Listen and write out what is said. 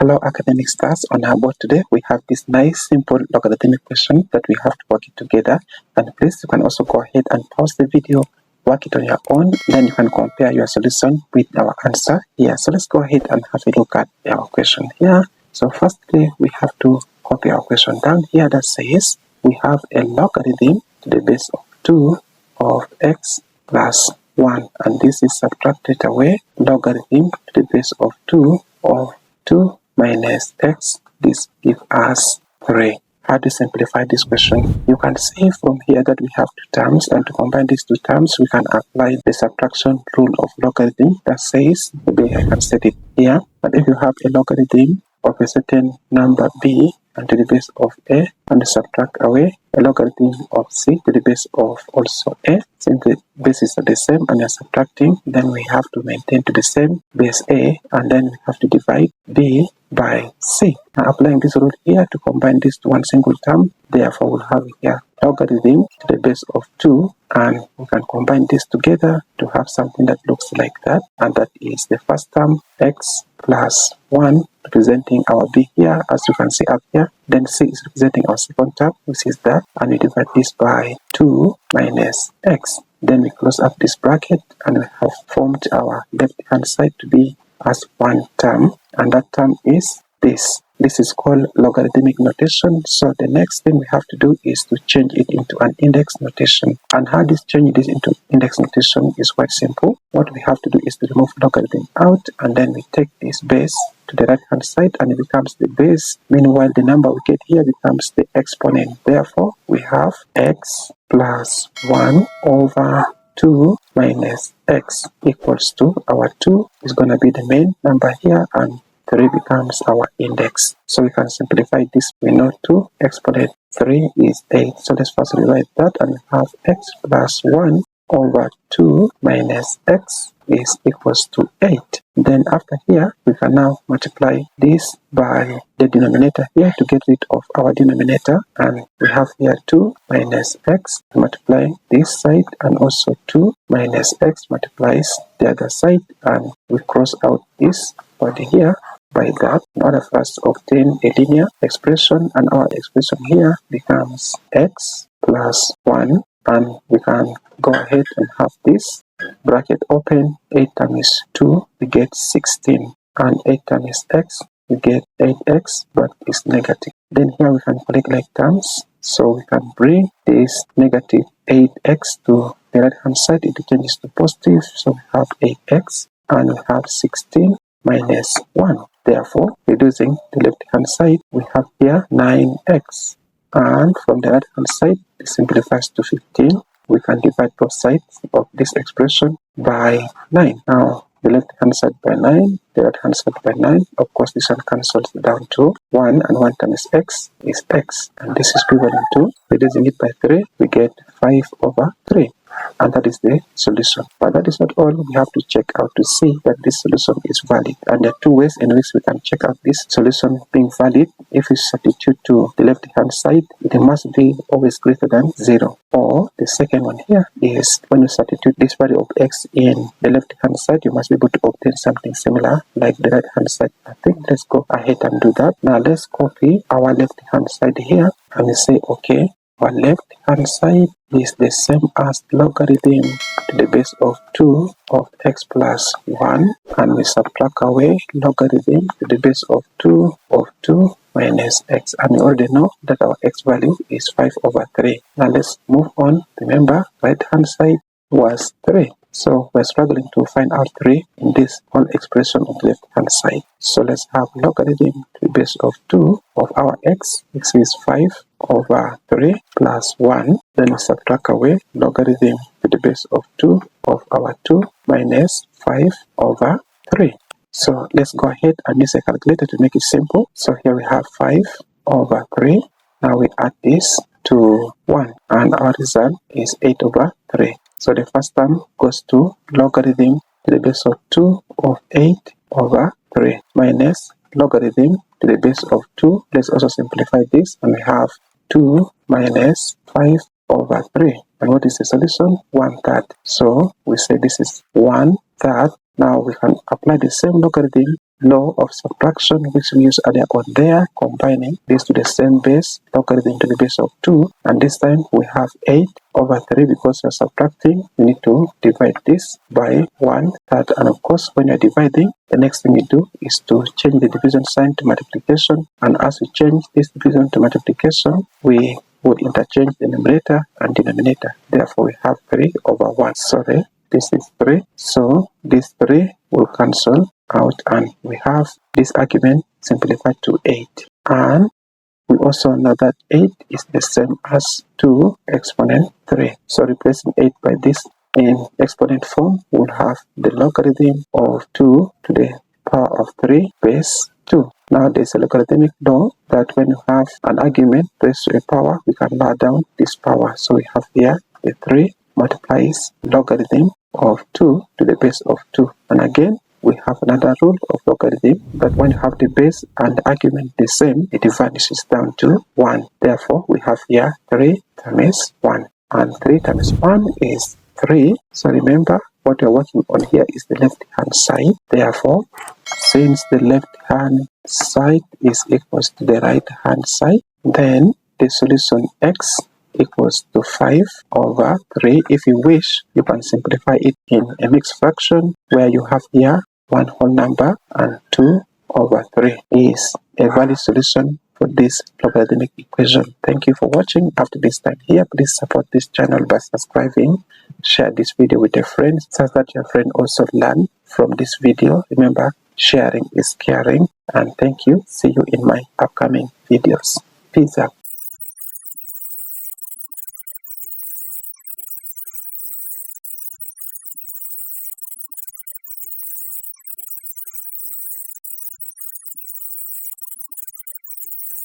Hello academic stars, on our board today we have this nice simple logarithmic question that we have to work it together. And please, you can also go ahead and pause the video, work it on your own, then you can compare your solution with our answer here. So let's go ahead and have a look at our question here. So firstly, we have to copy our question down here that says we have a logarithm to the base of 2 of x plus 1, and this is subtracted away. Logarithm to the base of 2 of 2 minus x, this gives us 3. How to simplify this question? You can see from here that we have two terms, and to combine these two terms, we can apply the subtraction rule of logarithm that says, maybe I can set it here, but if you have a logarithm of a certain number b and to the base of a, and subtract away a logarithm of c to the base of also a, since the bases are the same and you're subtracting, then we have to maintain to the same base a, and then we have to divide b by c. Now applying this rule here to combine this to one single term, therefore we'll have here logarithm to the base of 2, and we can combine this together to have something that looks like that, and that is the first term x plus 1 representing our b here, as you can see up here. Then c is representing our second term, which is that, and we divide this by 2 minus x. Then we close up this bracket and we have formed our left hand side to be as one term, and that term is this. This is called logarithmic notation. So the next thing we have to do is to change it into an index notation. And how this change this into index notation is quite simple. What we have to do is to remove logarithm out, and then we take this base to the right hand side and it becomes the base. Meanwhile, the number we get here becomes the exponent. Therefore, we have x plus 1 over 2 minus x equals to, our 2 is going to be the main number here, and 3 becomes our index. So we can simplify this. We know 2 exponent 3 is 8. So let's first rewrite that, and we have x plus 1 over 2 minus x is equals to 8. Then after here, we can now multiply this by the denominator here to get rid of our denominator, and we have here 2 minus x multiplying this side, and also 2 minus x multiplies the other side, and we cross out this body here. By that, in order for us to obtain a linear expression, and our expression here becomes x plus 1, and we can go ahead and have this bracket open. 8 times 2, we get 16, and 8 times x, we get 8x, but it's negative. Then here we can collect like terms, so we can bring this negative 8x to the right hand side. It changes to positive, so we have 8x, and we have 16 minus 1. Therefore, reducing the left hand side, we have here 9x, and from the right hand side it simplifies to 15. We can divide both sides of this expression by 9. Now the left hand side by 9, the right hand side by 9. Of course, this one cancels down to 1, and 1 times x is x, and this is equivalent to, reducing it by 3, we get 5 over 3. And that is the solution. But that is not all. We have to check out to see that this solution is valid. And there are two ways in which we can check out this solution being valid. If we substitute to the left hand side, it must be always greater than 0. Or the second one here is when you substitute this value of x in the left hand side, you must be able to obtain something similar like the right hand side. I think let's go ahead and do that. Now let's copy our left hand side here, and we say okay, our left hand side is the same as logarithm to the base of 2 of x plus 1, and we subtract away logarithm to the base of 2 of 2 minus x, and we already know that our x value is 5 over 3. Now let's move on. Remember, right hand side was 3. So we're struggling to find out 3 in this whole expression of the left hand side. So let's have logarithm to the base of 2 of our x. X is 5 over 3 plus 1. Then we subtract away logarithm to the base of 2 of our 2 minus 5 over 3. So let's go ahead and use a calculator to make it simple. So here we have 5 over 3. Now we add this to 1, and our result is 8 over 3. So the first term goes to logarithm to the base of 2 of 8 over 3 minus logarithm to the base of 2. Let's also simplify this, and we have 2 minus 5 over 3. And what is the solution? 1/3. So we say this is 1/3. Now we can apply the same logarithm law of subtraction, which we use earlier on there, combining this to the same base, logarithm to the base of 2, and this time we have 8 over 3. Because we're subtracting, we need to divide this by 1/3, and of course when you're dividing, the next thing you do is to change the division sign to multiplication, and as we change this division to multiplication, we would interchange the numerator and denominator. Therefore we have 3 over 1. Sorry, this is 3, so this 3 will cancel out, and we have this argument simplified to 8. And we also know that 8 is the same as 2 exponent 3. So replacing 8 by this in exponent form, we'll have the logarithm of 2 to the power of 3 base 2. Now there's a logarithmic law that when you have an argument raised to a power, we can lower down this power. So we have here the 3 multiplies logarithm of 2 to the base of 2. And again, we have another rule of logarithm that when you have the base and the argument the same, it vanishes down to 1. Therefore, we have here 3 times 1. And 3 times 1 is 3. So remember, what we're working on here is the left-hand side. Therefore, since the left-hand side is equals to the right-hand side, then the solution x equals to 5 over 3. If you wish, you can simplify it in a mixed fraction where you have here 1 whole number and 2 over 3 is a valid solution for this logarithmic equation. Thank you for watching. After this time here, please support this channel by subscribing. Share this video with a friend so that your friend also learn from this video. Remember, sharing is caring. And thank you. See you in my upcoming videos. Peace out.